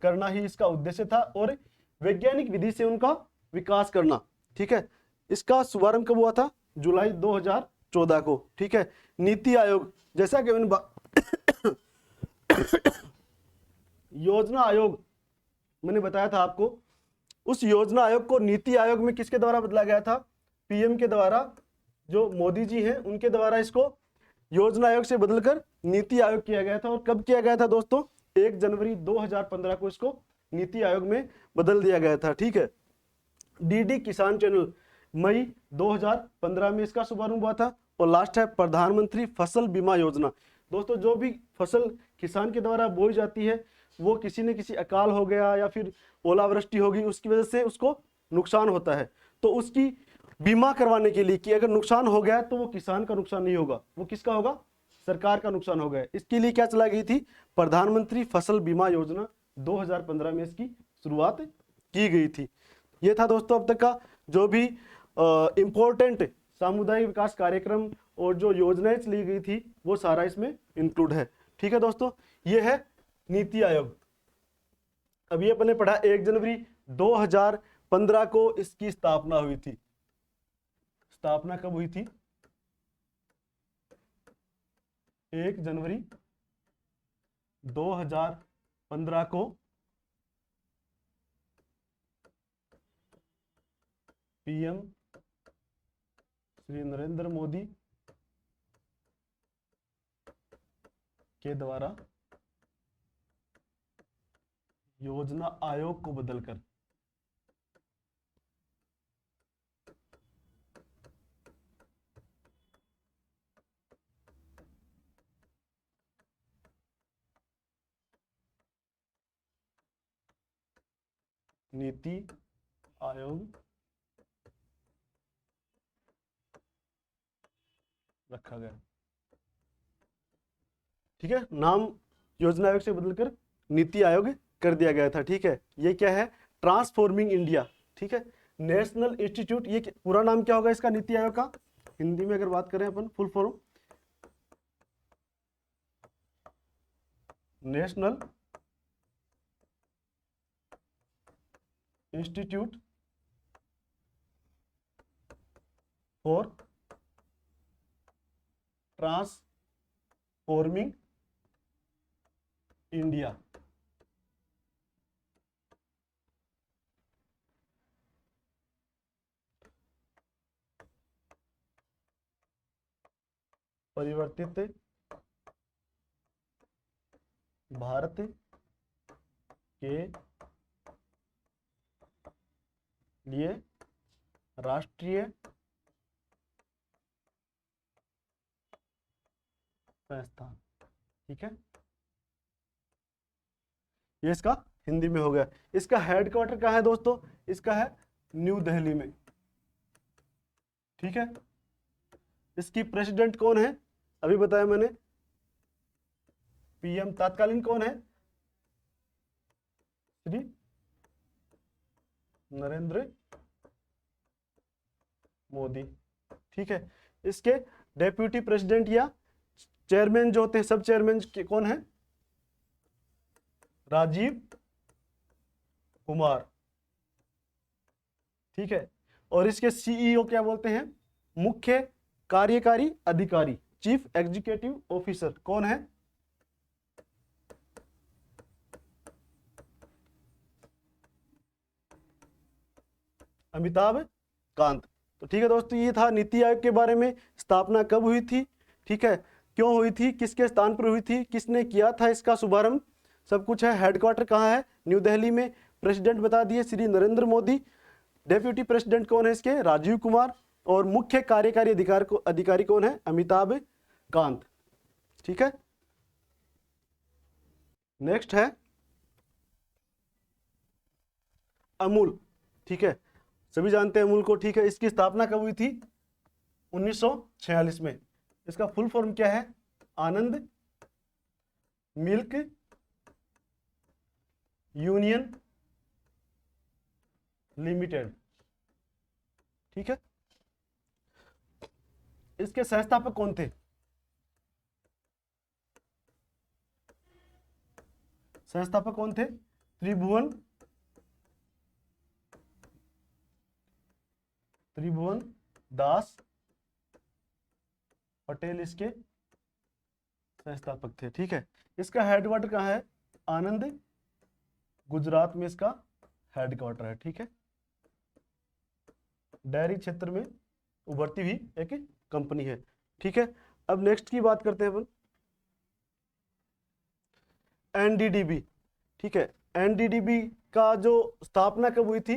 करना ही इसका उद्देश्य था, और वैज्ञानिक विधि से उनका विकास करना, ठीक है। इसका शुभारंभ कब हुआ था, जुलाई 2014 को, ठीक है। नीति आयोग, जैसा कि मैंने योजना आयोग मैंने बताया था आपको, उस योजना आयोग को नीति आयोग में किसके द्वारा बदला गया था, पीएम के द्वारा, जो मोदी जी हैं उनके द्वारा इसको योजना आयोग से बदलकर नीति आयोग किया गया था। और कब किया गया था दोस्तों, 1 जनवरी 2015 को इसको नीति आयोग में बदल दिया गया था, ठीक है। डीडी किसान चैनल, मई 2015 में इसका शुभारंभ हुआ था। और लास्ट है प्रधानमंत्री फसल बीमा योजना। दोस्तों, जो भी फसल किसान के द्वारा बोई जाती है, वो किसी न किसी अकाल हो गया या फिर ओलावृष्टि होगी, उसकी वजह से उसको नुकसान होता है, तो उसकी बीमा करवाने के लिए कि अगर नुकसान हो गया तो वो किसान का नुकसान नहीं होगा, वो किसका होगा, सरकार का नुकसान होगा। इसके लिए क्या चलाई गई थी, प्रधानमंत्री फसल बीमा योजना, 2015 में इसकी शुरुआत की गई थी। ये था दोस्तों अब तक का जो भी इंपॉर्टेंट सामुदायिक विकास कार्यक्रम और जो योजनाएं चली गई थी वो सारा इसमें इंक्लूड है, ठीक है दोस्तों। ये है नीति आयोग। अभी अपने पढ़ा 1 जनवरी 2015 को इसकी स्थापना हुई थी। स्थापना कब हुई थी, 1 जनवरी 2015 को पीएम श्री नरेंद्र मोदी के द्वारा योजना आयोग को बदलकर नीति आयोग रखा गया, ठीक है। नाम योजना आयोग से बदलकर नीति आयोग कर दिया गया था, ठीक है। ये क्या है, ट्रांसफॉर्मिंग इंडिया, ठीक है। नेशनल इंस्टीट्यूट, ये पूरा नाम क्या होगा इसका, नीति आयोग का, हिंदी में अगर बात करें अपन full form, national institute for transforming India, परिवर्तित भारत के लिए राष्ट्रीय संस्थान। ठीक है, ये इसका हिंदी में हो गया। इसका हेडक्वार्टर कहाँ है दोस्तों? इसका है न्यू दिल्ली में। ठीक है, इसकी प्रेसिडेंट कौन है? अभी बताया मैंने, पीएम तत्कालीन कौन है? श्री नरेंद्र मोदी। ठीक है, इसके डेप्यूटी प्रेसिडेंट या चेयरमैन जो होते हैं, सब चेयरमैन कौन है? राजीव कुमार। ठीक है, और इसके सीईओ क्या बोलते हैं? मुख्य कार्यकारी अधिकारी, चीफ एग्जीक्यूटिव ऑफिसर कौन है? अमिताभ कांत। तो ठीक है दोस्तों, ये था नीति आयोग के बारे में। स्थापना कब हुई थी, ठीक है, क्यों हुई थी, किसके स्थान पर हुई थी, किसने किया था इसका शुभारंभ, सब कुछ है। हेडक्वार्टर कहाँ है? न्यू दिल्ली में। प्रेसिडेंट बता दिए श्री नरेंद्र मोदी। डेप्यूटी प्रेसिडेंट कौन है इसके? राजीव कुमार। और मुख्य कार्यकारी अधिकारी कौन है? अमिताभ कांत। ठीक है, नेक्स्ट है अमूल। ठीक है, सभी जानते हैं अमूल को। ठीक है, इसकी स्थापना कब हुई थी? 1946 में। इसका फुल फॉर्म क्या है? आनंद मिल्क यूनियन लिमिटेड। ठीक है, इसके संस्थापक कौन थे? संस्थापक कौन थे? त्रिभुवन दास पटेल इसके संस्थापक थे। ठीक है, इसका हेडक्वार्टर कहाँ है? आनंद, गुजरात में इसका हेडक्वार्टर है। ठीक है, डेयरी क्षेत्र में उभरती हुई एक कंपनी है। ठीक है, अब नेक्स्ट की बात करते हैं अपन, एनडीडीबी। ठीक है, एनडीडीबी का जो स्थापना कब हुई थी?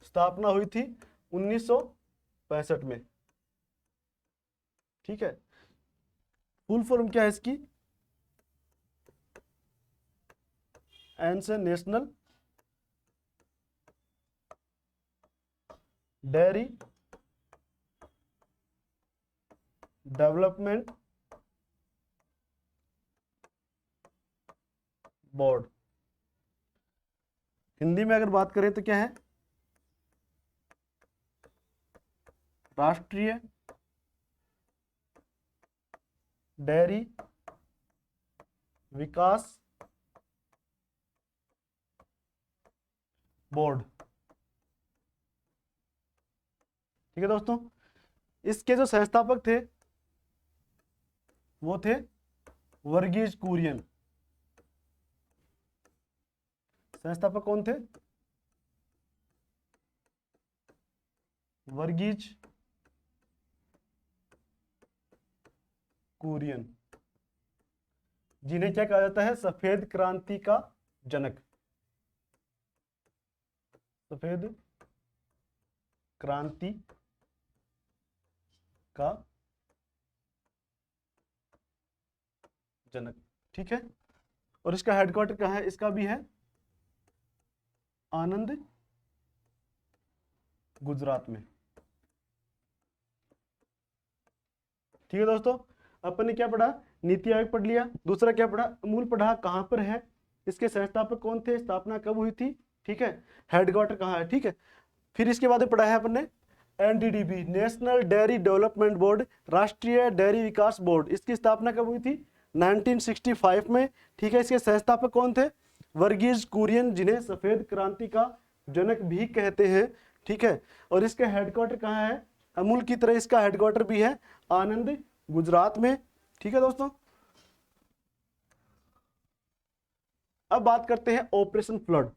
स्थापना हुई थी 1965 में। ठीक है, फुल फॉर्म क्या है इसकी? एन से national dairy development board. Hindi में अगर बात करें तो क्या है? राष्ट्रीय डेयरी विकास बोर्ड। ठीक है दोस्तों, इसके जो संस्थापक थे वो थे वर्गीज कुरियन। संस्थापक कौन थे? वर्गीज कुरियन, जिन्हें क्या कहा जाता है? सफेद क्रांति का जनक। सफेद क्रांति का जनक। ठीक है, और इसका हेडक्वार्टर कहाँ है? इसका भी है आनंद, गुजरात में। ठीक है दोस्तों, अपन ने क्या पढ़ा? नीति आयोग पढ़ लिया। दूसरा क्या पढ़ा? अमूल पढ़ा। कहां पर है? इसके संस्थापक कौन थे? स्थापना कब हुई थी? ठीक है, हेडक्वार्टर कहाँ है? ठीक है, फिर इसके बाद पढ़ा है अपन ने NDDB, national dairy development board, राष्ट्रीय डेयरी विकास बोर्ड। इसकी स्थापना कब हुई थी? 1965 में। ठीक है, इसके संस्थापक कौन थे? वर्गीज कुरियन, जिन्हें सफेद क्रांति का जनक भी कहते हैं। ठीक है, और इसका हेडक्वार्टर कहाँ है? अमूल की तरह इसका हेडक्वार्टर भी है आनंद, गुजरात में। ठीक है दोस्तों, अब बात करते हैं ऑपरेशन फ्लड।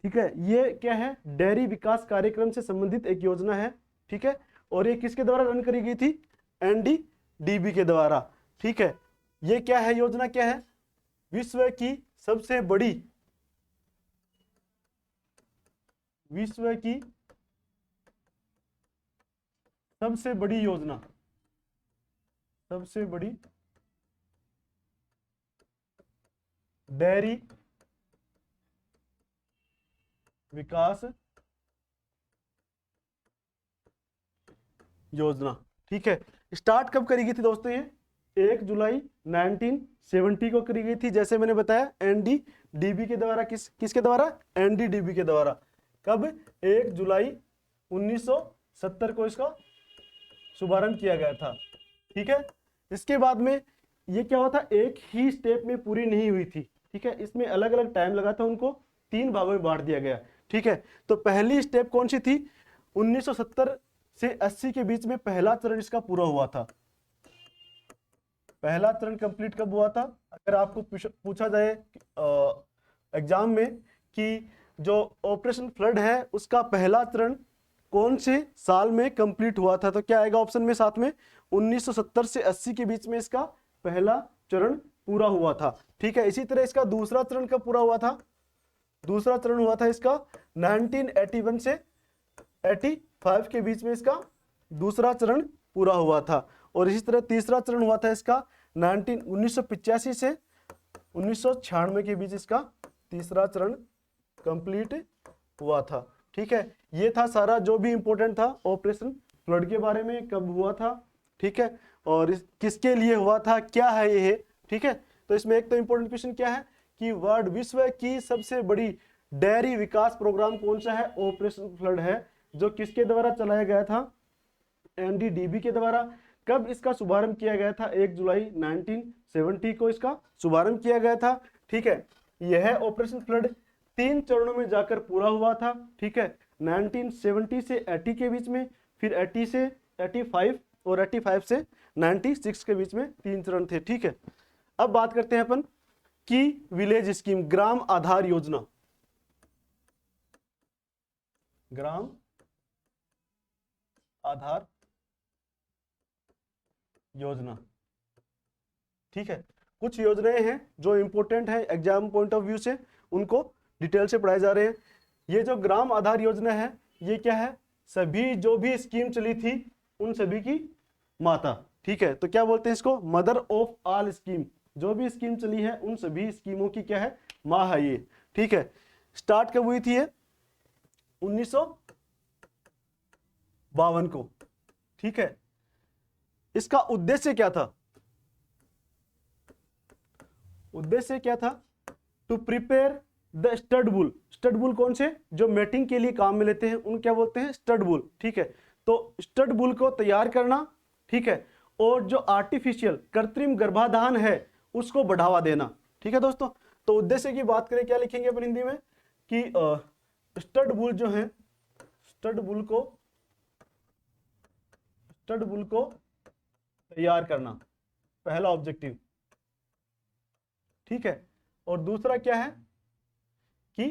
ठीक है, ये क्या है? डेयरी विकास कार्यक्रम से संबंधित एक योजना है। ठीक है, और ये किसके द्वारा रन करी गई थी? एनडीडीबी के द्वारा। ठीक है, ये क्या है? योजना क्या है? विश्व की सबसे बड़ी योजना। सबसे बड़ी डेयरी विकास योजना। ठीक है, स्टार्ट कब करी गई थी दोस्तों? ये 1 जुलाई 1970 को करी गई थी। जैसे मैंने बताया एनडीडीबी के द्वारा, किसके द्वारा? एनडीडीबी के द्वारा। कब? 1 जुलाई 1970 को इसका शुभारंभ किया गया था। ठीक है, इसके बाद में ये क्या हुआ था, एक ही स्टेप में पूरी नहीं हुई थी। ठीक है, इसमें अलग अलग टाइम लगा था, उनको 3 भागों में बांट दिया गया। ठीक है, तो पहली स्टेप कौन सी थी? 1970 से 80 के बीच में पहला चरण इसका पूरा हुआ था। पहला चरण कंप्लीट कब हुआ था? अगर आपको पूछा जाए एग्जाम में कि जो ऑपरेशन फ्लड है उसका पहला चरण कौन से साल में कंप्लीट हुआ था, तो क्या आएगा ऑप्शन में साथ में? 1970 से 80 के बीच में इसका पहला चरण पूरा हुआ था। ठीक है, इसी तरह इसका दूसरा चरण कब पूरा हुआ था? दूसरा चरण हुआ था इसका 1981 से 85 के बीच में इसका दूसरा चरण पूरा हुआ था। और इसी तरह तीसरा चरण हुआ था इसका 1985 से 1996 के बीच इसका तीसरा चरण कंप्लीट हुआ था। ठीक है, ये था सारा जो भी इंपॉर्टेंट था ऑपरेशन फ्लड के बारे में, कब हुआ था। ठीक है, और किसके लिए हुआ था, क्या है ये। ठीक है, तो इसमें एक तो इंपॉर्टेंट क्वेश्चन क्या है कि विश्व की सबसे बड़ी डेयरी विकास प्रोग्राम कौन सा है? ऑपरेशन फ्लड है, जो किसके द्वारा चलाया गया था? एनडीडीबी के द्वारा। कब इसका शुभारंभ किया गया था? 1 जुलाई 1970 को इसका शुभारंभ किया गया था। ठीक है, यह ऑपरेशन फ्लड 3 चरणों में जाकर पूरा हुआ था। ठीक है, 1970 से 80 के बीच में, फिर 80 से 85 और 85 से 96 के बीच में 3 चरण थे। ठीक है, अब बात करते हैं अपन की विलेज स्कीम, ग्राम आधार योजना। ग्राम आधार योजना। ठीक है, कुछ योजनाएं हैं जो इंपॉर्टेंट है एग्जाम पॉइंट ऑफ व्यू से, उनको डिटेल से पढ़ाए जा रहे हैं। ये जो ग्राम आधार योजना है, ये क्या है? सभी जो भी स्कीम चली थी उन सभी की माता। ठीक है, तो क्या बोलते हैं इसको? Mother of all scheme. जो भी स्कीम चली है उन सभी स्कीमों की क्या है? माँ है ये। ठीक है, स्टार्ट कब हुई थी ये? 1952 को। ठीक है, इसका उद्देश्य क्या था? उद्देश्य क्या था? To prepare the stud bull. Stud bull कौन से? जो मैटिंग के लिए काम में लेते हैं उन क्या बोलते हैं? Stud bull. ठीक है, तो स्टड बुल को तैयार करना। ठीक है, और जो आर्टिफिशियल कृत्रिम गर्भाधान है उसको बढ़ावा देना। ठीक है दोस्तों, तो उद्देश्य की बात करें क्या लिखेंगे अपन हिंदी में कि स्टड बुल जो है, स्टड बुल को तैयार करना, पहला ऑब्जेक्टिव। ठीक है, और दूसरा क्या है कि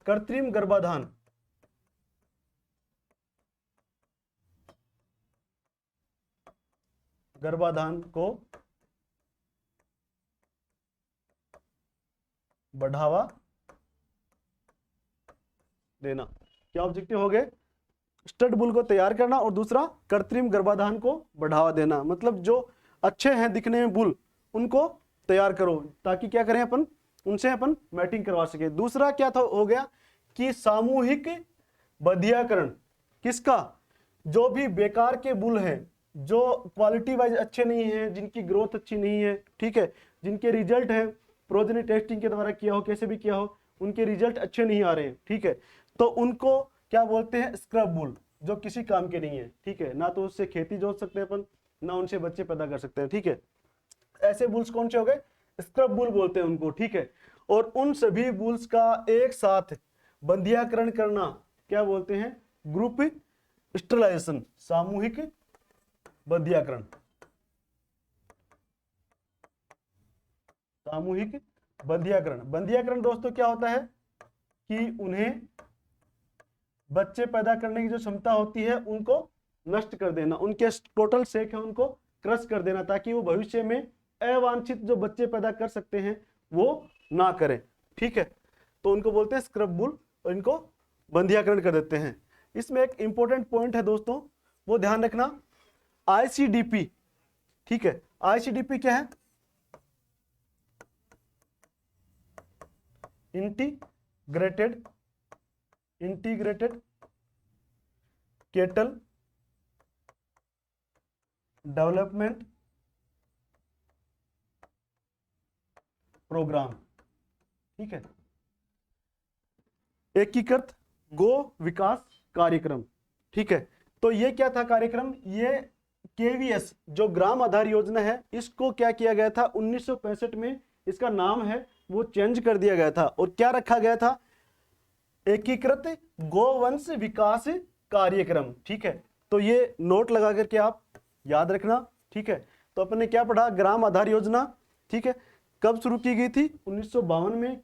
कृत्रिम गर्भाधान, को बढ़ावा देना। क्या ऑब्जेक्टिव हो गए? स्टड बुल को तैयार करना और दूसरा कृत्रिम गर्भाधान को बढ़ावा देना। मतलब जो अच्छे हैं दिखने में बुल, उनको तैयार करो ताकि क्या करें अपन? उनसे अपन मैटिंग करवा सके। दूसरा क्या था हो गया कि सामूहिक बधियाकरण। किसका? जो भी बेकार के बुल हैं, जो क्वालिटी वाइज अच्छे नहीं है, जिनकी ग्रोथ अच्छी नहीं है। ठीक है, जिनके रिजल्ट है प्रोजेनी टेस्टिंग के द्वारा किया हो, कैसे भी किया हो, उनके रिजल्ट अच्छे नहीं आ रहे हैं। ठीक है, तो उनको क्या बोलते हैं? स्क्रब बुल, जो किसी काम के नहीं है। ठीक है, ना तो उससे खेती जोत सकते हैं अपन, ना उनसे बच्चे पैदा कर सकते हैं। ठीक है, ऐसे बुल्स कौन से हो गए? स्क्रब बुल बोलते हैं उनको। ठीक है, और उन सभी बुल्स का एक साथ बंधियाकरण करना क्या बोलते हैं? ग्रुप स्टरलाइजेशन, सामूहिक बंधियाकरण। सामूहिक बंधियाकरण। बंधियाकरण दोस्तों क्या होता है कि उन्हें बच्चे पैदा करने की जो क्षमता होती है उनको नष्ट कर देना, उनके टोटल सेक है उनको क्रश कर देना, ताकि वो भविष्य में अवांछित जो बच्चे पैदा कर सकते हैं वो ना करें। ठीक है, तो उनको बोलते हैं स्क्रब बुल, और इनको बंधियाकरण कर देते हैं। इसमें एक इंपॉर्टेंट पॉइंट है दोस्तों, वो ध्यान रखना। आईसीडीपी ठीक है। ICDP क्या है? इंटीग्रेटेड केटल डेवलपमेंट प्रोग्राम, ठीक है। एकीकृत गो विकास कार्यक्रम, ठीक है। तो ये क्या था कार्यक्रम? ये KVS जो ग्राम आधार योजना है, इसको क्या किया गया था 1965 में, इसका नाम है वो चेंज कर दिया गया था और क्या रखा गया था? एकीकृत गोवंश विकास कार्यक्रम, ठीक है। तो ये नोट लगा करके आप याद रखना, ठीक है। तो अपन ने क्या पढ़ा? ग्राम आधार योजना, ठीक है। कब शुरू की गई थी? 1952 में।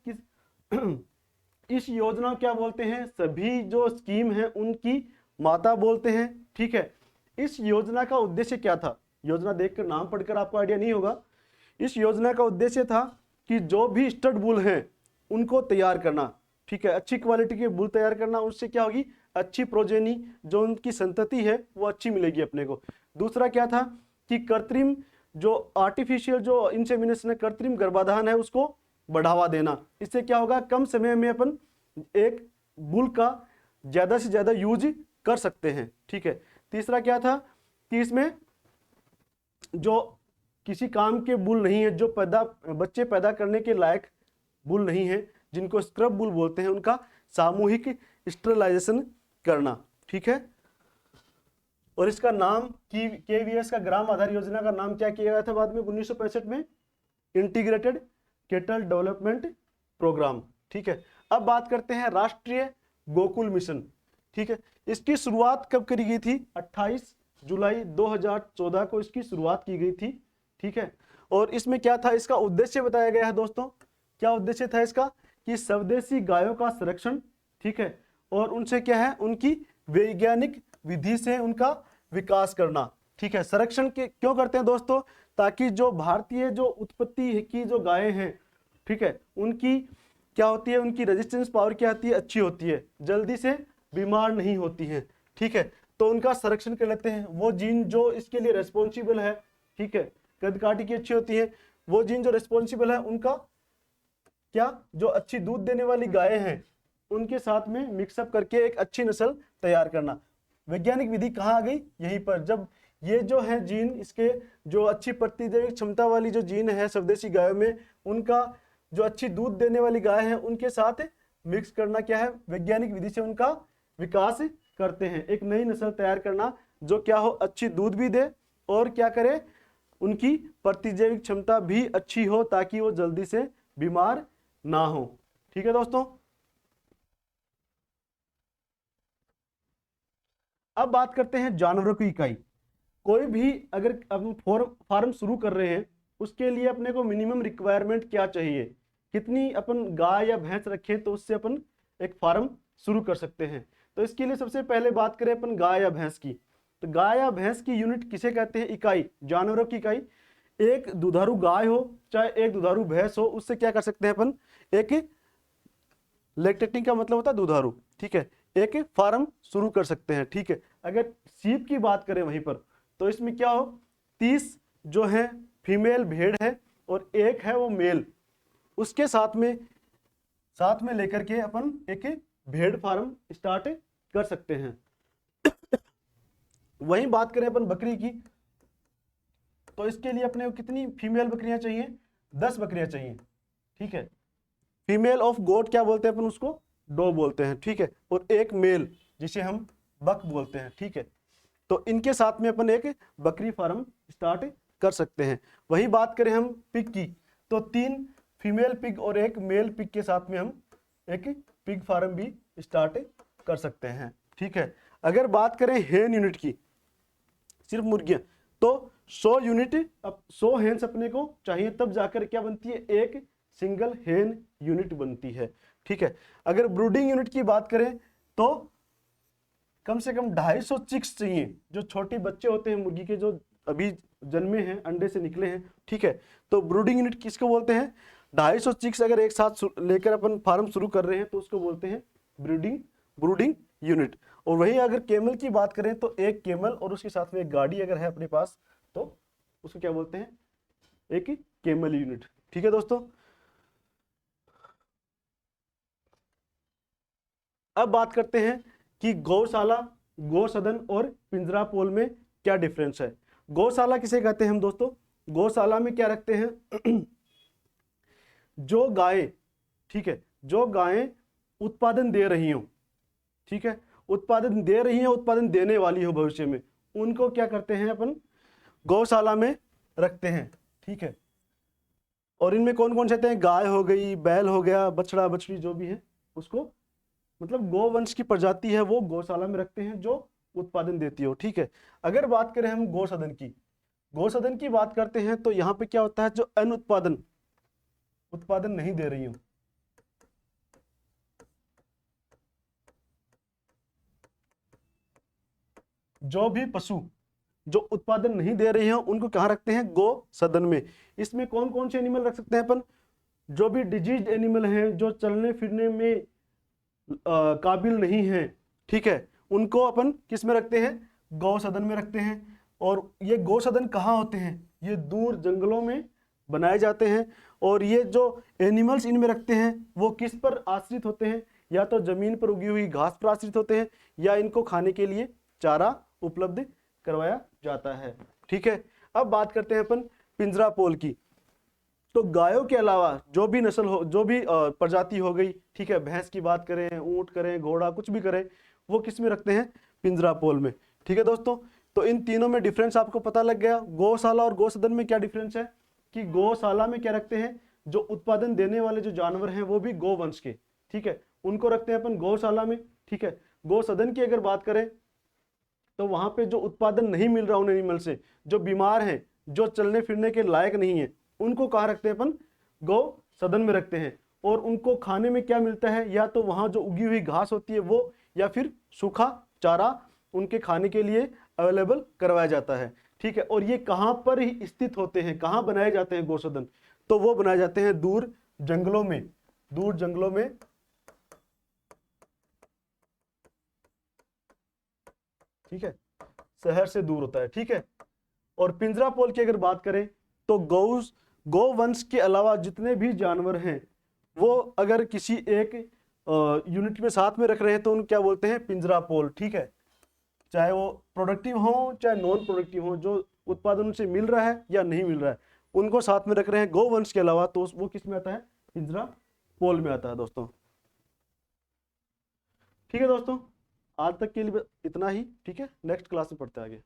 इस योजना को क्या बोलते हैं? सभी जो स्कीम है उनकी माता बोलते हैं, ठीक है। इस योजना का उद्देश्य क्या था? योजना देखकर नाम पढ़कर आपको आइडिया नहीं होगा। इस योजना का उद्देश्य था कि जो भी स्टड बुल हैं उनको तैयार करना, ठीक है। अच्छी क्वालिटी के बुल तैयार करना, उससे क्या होगी? अच्छी प्रोजेनी, जो उनकी संतति है वो अच्छी मिलेगी अपने को। दूसरा क्या था कि कृत्रिम जो आर्टिफिशियल जो इंसेमिनेशन है, कृत्रिम गर्भाधान है, उसको बढ़ावा देना। इससे क्या होगा? कम समय में अपन एक बुल का ज्यादा से ज्यादा यूज कर सकते हैं, ठीक है। तीसरा क्या था कि इसमें जो किसी काम के बुल नहीं है, जो बच्चे पैदा करने के लायक बुल नहीं है, जिनको स्क्रब बुल बोलते हैं, उनका सामूहिक स्टरलाइजेशन करना, ठीक है। और इसका नाम KVS का ग्राम आधार योजना का नाम क्या किया गया था बाद में 1965 में? इंटीग्रेटेड केटल डेवलपमेंट प्रोग्राम, ठीक है। अब बात करते हैं राष्ट्रीय गोकुल मिशन, ठीक है। इसकी शुरुआत कब करी गई थी? 28 जुलाई 2014 को इसकी शुरुआत की गई थी, ठीक है। और इसमें क्या था? इसका उद्देश्य बताया गया है दोस्तों। क्या उद्देश्य था इसका? कि स्वदेशी गायों का संरक्षण, ठीक है, और उनसे क्या है? उनकी वैज्ञानिक विधि से उनका विकास करना, ठीक है। संरक्षण के क्यों करते हैं दोस्तों? ताकि जो भारतीय जो उत्पत्ति की जो गायें हैं, ठीक है, उनकी क्या होती है? उनकी रेजिस्टेंस पावर क्या आती है? अच्छी होती है, जल्दी से बीमार नहीं होती है, ठीक है। तो उनका संरक्षण कर लेते हैं। वो जीन जो इसके लिए रेस्पॉन्सिबल है, ठीक है, कद काठी की अच्छी होती है, वो जीन जो रेस्पॉन्सिबल है उनका क्या, जो अच्छी दूध देने वाली गायें हैं उनके साथ में मिक्सअप करके एक अच्छी नस्ल तैयार करना। वैज्ञानिक विधि कहाँ आ गई? यहीं पर। जब ये जो है जीन, इसके जो अच्छी प्रतिजैविक क्षमता वाली जो जीन है स्वदेशी गायों में, उनका जो अच्छी दूध देने वाली गाय है उनके साथ मिक्स करना क्या है? वैज्ञानिक विधि से उनका विकास करते हैं। एक नई नस्ल तैयार करना जो क्या हो? अच्छी दूध भी दे और क्या करे? उनकी प्रतिजैविक क्षमता भी अच्छी हो, ताकि वो जल्दी से बीमार ना हो, ठीक है दोस्तों। अब बात करते हैं जानवरों की इकाई। कोई भी अगर हम फार्म शुरू कर रहे हैं, उसके लिए अपने को मिनिमम रिक्वायरमेंट क्या चाहिए? कितनी अपन गाय या भैंस रखें तो उससे अपन एक फार्म शुरू कर सकते हैं? तो इसके लिए सबसे पहले बात करें अपन गाय या भैंस की, तो गाय या भैंस की यूनिट किसे कहते हैं? इकाई, जानवरों की इकाई। एक दुधारू गाय हो चाहे एक दुधारू भैंस हो, उससे क्या कर सकते हैं अपन? एक लैक्टेटिंग का मतलब होता है दुधारू, ठीक है, एक फार्म शुरू कर सकते हैं, ठीक है। अगर सीप की बात करें वहीं पर, तो इसमें क्या हो? 30 जो है फीमेल भेड़ है और एक है वो मेल, उसके साथ में लेकर के अपन एक भेड़ फार्म स्टार्ट कर सकते हैं। वहीं बात करें अपन बकरी की, तो इसके लिए अपने को कितनी फीमेल बकरियां चाहिए? 10 बकरियां चाहिए, ठीक है। फीमेल ऑफ गोट क्या बोलते हैं अपन? उसको डो बोलते हैं, ठीक है। और एक मेल जिसे हम बक बोलते हैं, ठीक है। तो इनके साथ में अपन एक बकरी फार्म स्टार्ट कर सकते हैं। वही बात करें हम पिग की, तो 3 फीमेल पिग और एक मेल पिग के साथ में हम एक पिग फार्म भी स्टार्ट कर सकते हैं, ठीक है। अगर बात करें हेन यूनिट की, सिर्फ मुर्गियां, तो 100 यूनिट, अब 100 हेन्स अपने को चाहिए, तब जाकर क्या बनती है? एक सिंगल हेन यूनिट बनती है, ठीक है। अगर ब्रूडिंग यूनिट की बात करें तो कम से कम 250 चिक्स चाहिए, जो छोटे बच्चे होते हैं मुर्गी के, जो अभी जन्मे हैं, अंडे से निकले हैं, ठीक है। तो ब्रूडिंग यूनिट किसको बोलते हैं? 250 चिक्स अगर एक साथ लेकर अपन फार्म शुरू कर रहे हैं तो उसको बोलते हैं ब्रूडिंग यूनिट। और वही अगर केमल की बात करें तो एक केमल और उसके साथ में एक गाड़ी अगर है अपने पास, तो उसको क्या बोलते हैं, एक केमल यूनिट। ठीक है दोस्तों, अब बात करते हैं कि गौशाला, गौसदन और पिंजरा पोल में क्या डिफरेंस है। गौशाला किसे कहते हैं हम दोस्तों, गौशाला में क्या रखते हैं जो गाय, ठीक है, जो गायें उत्पादन दे रही हो, ठीक है, उत्पादन दे रही है, उत्पादन देने वाली हो भविष्य में, उनको क्या करते हैं अपन गौशाला में रखते हैं। ठीक है, और इनमें कौन कौन से आते हैं, गाय हो गई, बैल हो गया, बछड़ा बछड़ी जो भी है उसको, मतलब गोवंश की प्रजाति है वो गौशाला में रखते हैं जो उत्पादन देती हो। ठीक है, अगर बात करें हम गौसदन की, गौसदन की बात करते हैं तो यहाँ पे क्या होता है, जो अनुत्पादन, उत्पादन नहीं दे रही हो, जो भी पशु जो उत्पादन नहीं दे रही हैं उनको कहाँ रखते हैं, गौ सदन में। इसमें कौन कौन से एनिमल रख सकते हैं अपन, जो भी डिजीज एनिमल हैं, जो चलने फिरने में काबिल नहीं है, ठीक है, उनको अपन किस में रखते हैं, गौ सदन में रखते हैं। और ये गौ सदन कहाँ होते हैं, ये दूर जंगलों में बनाए जाते हैं। और ये जो एनिमल्स इनमें रखते हैं वो किस पर आश्रित होते हैं, या तो जमीन पर उगी हुई घास पर आश्रित होते हैं, या इनको खाने के लिए चारा उपलब्ध करवाया जाता है। ठीक है, अब बात करते हैं अपन पिंजरा पोल की। तो गायों के अलावा जो भी नस्ल हो, जो भी प्रजाति हो गई, ठीक है, भैंस की बात करें, ऊंट करें, घोड़ा, कुछ भी करें, वो किस में रखते हैं, पिंजरा पोल में। ठीक है दोस्तों, तो इन तीनों में डिफरेंस आपको पता लग गया। गौशाला और गौसदन में क्या डिफरेंस है, कि गौशाला में क्या रखते हैं, जो उत्पादन देने वाले जो जानवर हैं वो भी गोवंश के, ठीक है, उनको रखते हैं अपन गौशाला में। ठीक है, गौसदन की अगर बात करें तो वहां पे जो उत्पादन नहीं मिल रहा उन एनिमल से, जो बीमार हैं, जो चलने फिरने के लायक नहीं है, उनको कहाँ रखते हैं अपन, गौ सदन में रखते हैं। और उनको खाने में क्या मिलता है, या तो वहां जो उगी हुई घास होती है वो, या फिर सूखा चारा उनके खाने के लिए अवेलेबल करवाया जाता है। ठीक है, और ये कहाँ पर ही स्थित होते हैं, कहाँ बनाए जाते हैं गौसदन, तो वो बनाए जाते हैं दूर जंगलों में, दूर जंगलों में। ठीक है, शहर से दूर होता है। ठीक है, और पिंजरा पोल की अगर बात करें तो गौवंश के अलावा जितने भी जानवर हैं वो अगर किसी एक यूनिट में साथ में रख रहे हैं तो उनको क्या बोलते हैं, पिंजरा पोल। ठीक है, चाहे वो प्रोडक्टिव हो चाहे नॉन प्रोडक्टिव हो, जो उत्पादन उनसे मिल रहा है या नहीं मिल रहा है, उनको साथ में रख रहे हैं गौवंश के अलावा, तो वो किस में आता है, पिंजरा पोल में आता है दोस्तों। ठीक है दोस्तों, आज तक के लिए इतना ही। ठीक है, नेक्स्ट क्लास में पढ़ते हैं आगे।